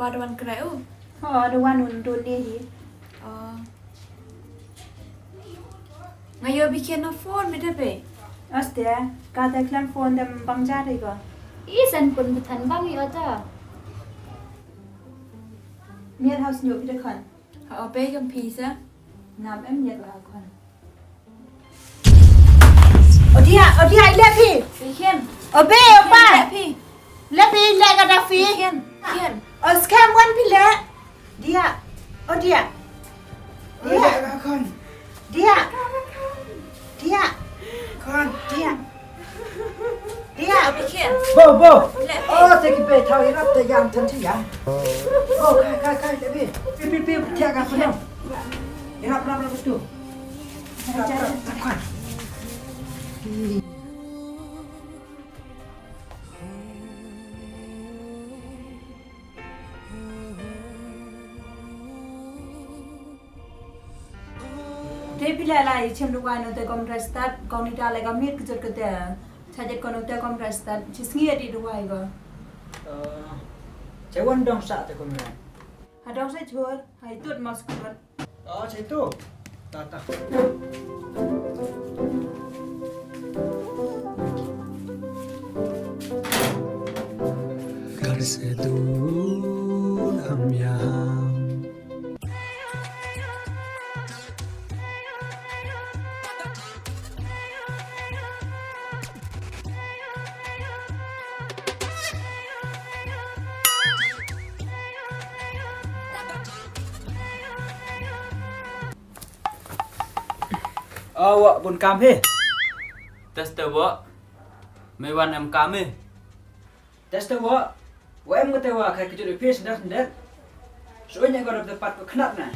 Padawan kerai dewan undun dia hi. Ngayon bikin na phone beda be. Astia, kata klan phone dem bang jari ko. Isan pun bukan bang yo ta. Miet house nyuk kita kan. Be yang Pyrsa. Nam em miet lah kan. Dia ile pi. Bikin. Be opa. Pi. Le pi le kada fi. Bikin. Scam wan pi le. Dia. Dia. Con. Dia. Con. Dia. Bikin. Bo. Le pi. Take it back. Thao irap te yam thân thi ya. Kai le bi. Pi thia ka pun. Irap ram betul. Con. Dia pilih lah cem luar nanti Kobirait Stad, kau ni dah lagi miet kejar kita. Saja kau nanti Kobirait Stad, cisngi ada di luar itu. Cewan dong sak te Kobirait. Ada saya jual, hai tu masuk kuat. Cai tu. Tak. घर से दूर हम यहाँ Awak pun kami. Tester wak. Mewan am kami. Tes tu wa. Wa em kata wa kai kejut pi sendak. Soalnya kau dapat tempat kenat nah.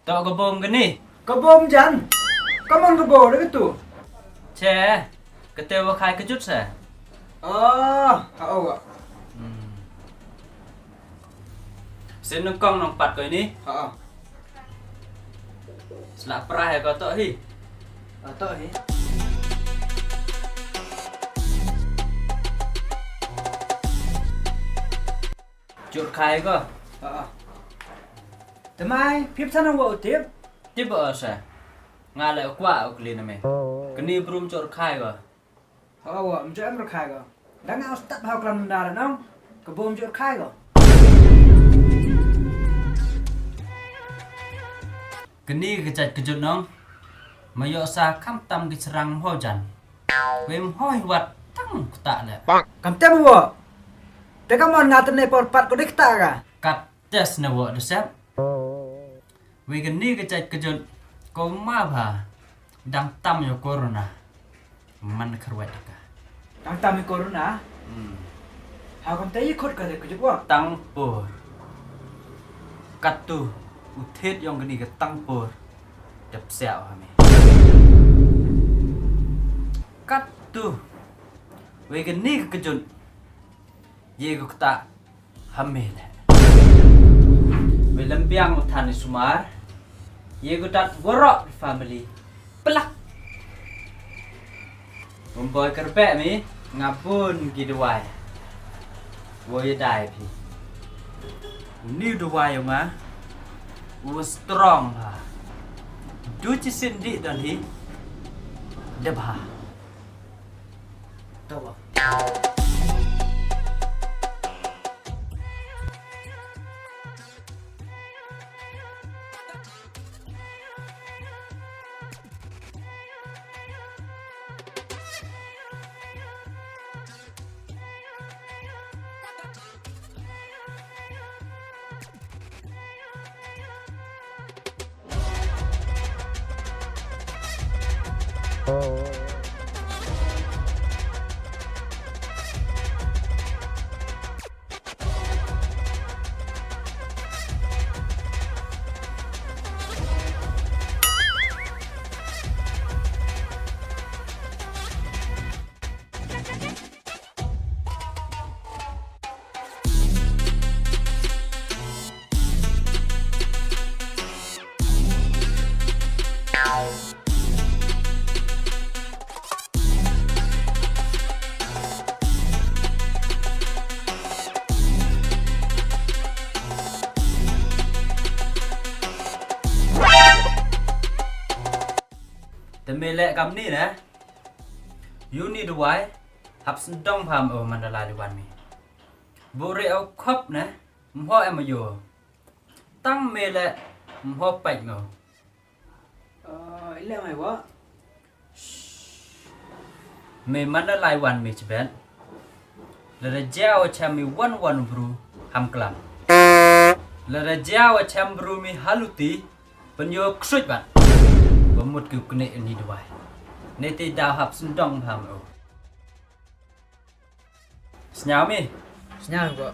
Tak kebom ke ni? Kebom jan. Kamu kebom dah tu. Che. Ketewa khai kejut sa. Awak. Sen nongkong nong pat kau ini. Selak perah ya kau tak hi. Tak ni. Jut khai kau. Temai, pip sana wa utip. Tiba sa. Ngalai kwa ukli na me. Keni berum jut khai kau. Awak macam em rakai kau. Dah ngau start hau kelam ndar nong. Kebom jut kai kau. Keni kejat kejut nong. Mayok sa kam tam kiserang hojan. Wem hoi wat tang tak le. Kam tem wa. Dah kamu ngat ne por pat ko dik ta ka. Kat tes na wak desep. Wei keni kejat kejut. Kau ma ba. Dang tam yo corona. Man kerwet ka. Tang tam corona. Hau kam tei khot ka de kejut wa. Tăng pur. Kat tu. Uthet yang keni ke tang pur. Dep sẹo hả mày. Kat tu. Wei keni kejut. Ye ko ta hame le. Wei lempiang uthan sumar. Ye ko tat worok family. Pelak. Memboy kerpek mi ngapun giduai. Woi dai pi. Ni duai yang ma. Wo strong ha. Du chi sin di dan hi. De ba. Tawa. melek kam ni na. You need why hab sendong pham o mandala li wan mi. Bore au khop na mho em yo. Tăng melek mho pai ngo. Ile mai wa. Me mandala wan mi chben. La jao cham mi wan bru ham klam. La jao cham bru mi haluti pen yo ksuj ban. Bamut ku kne ni dwai. Neti dao hab sendong pham o. Sнял mi. Sнял wa.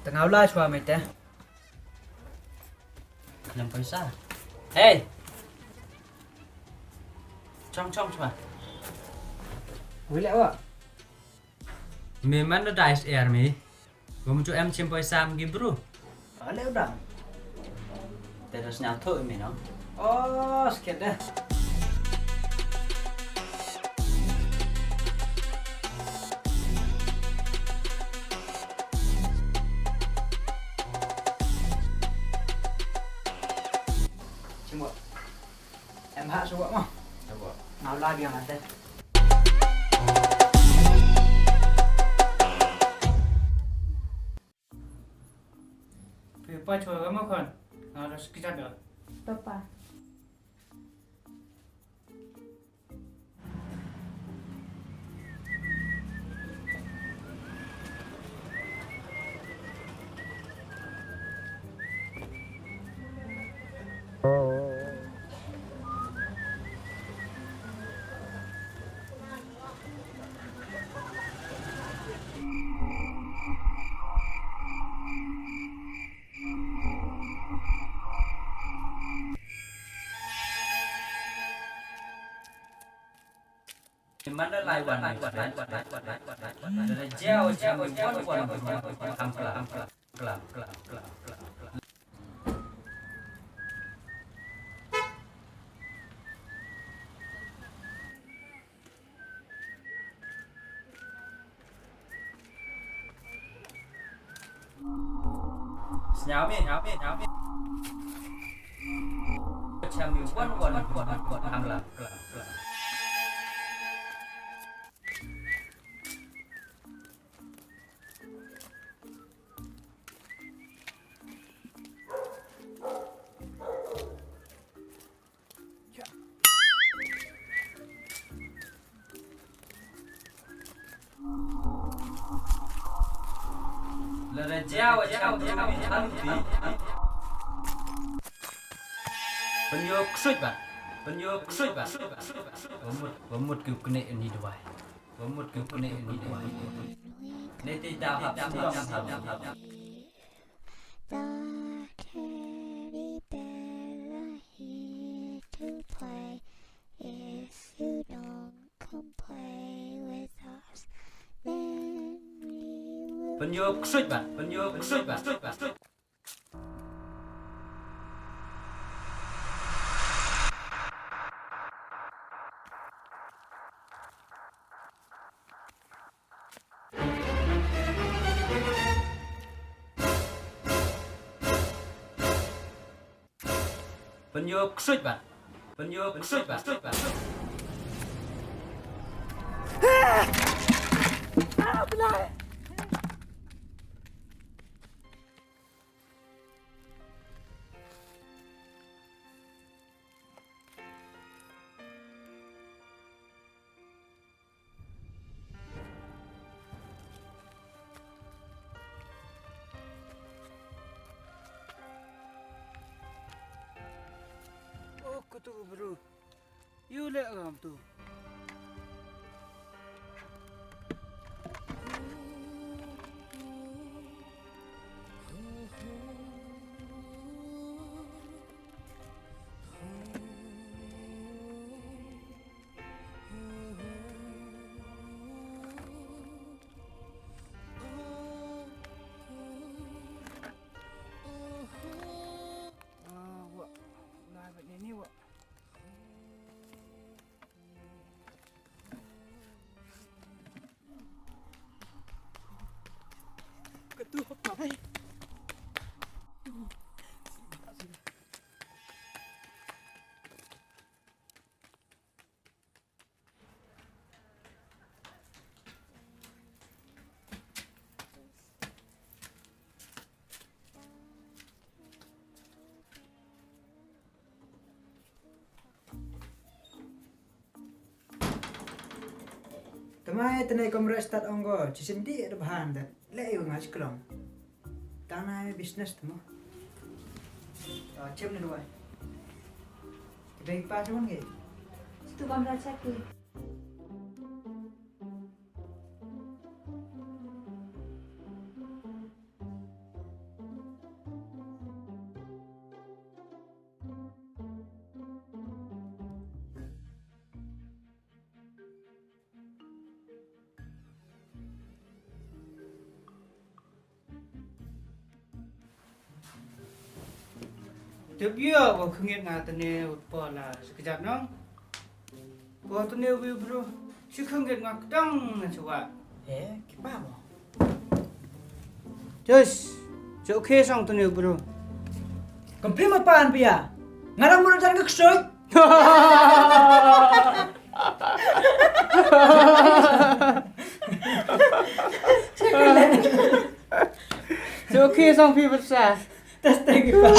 Tengah la chua mai te. Làm Pyrsa. Hey. Trong chua. Ile wa. Me mana dice air mi. Gom cho em chim Pyrsa gi bro. Ile udah. Terus sнял thôi mi no. Oh, sikit dah. Cuma em hạ số mà. Nào la biang ada. Apa cuaca kamu kan? Harus kita dah. Papa. Mana lai wan mi chben. La jao cham mi wan bru ham klam. Sнял mi. Cham mi wan ham klam. La jao cham mi haluti. Penyo ksuj ban. Bamut ku kne ni dwai. Neti dao hab sendong pham. The teddy bear are here to play. If you don't come play with us, then we will. Penyo ksuj ban. Penyo ksuj ban. Oh, kutu bro. You let agam tu. Semai tenai Kobirait Stad onggo, cisendi ada bahan dah. Lei ngas kelong. Tanah bisnes tu mo. Cem ni dua. Baik pas pun ke? Situ Kobirait sakit. Terbiar kau kengit ngah tene pola sekejap nong. Kau tene bro, si kengit ngah kedang coba. Kipa mo. Just, so okay sang tene bro. Komplim apaan pia? Ngarang mo jangan kesoy. So okay sang Pyrsa. Tas tegi pa.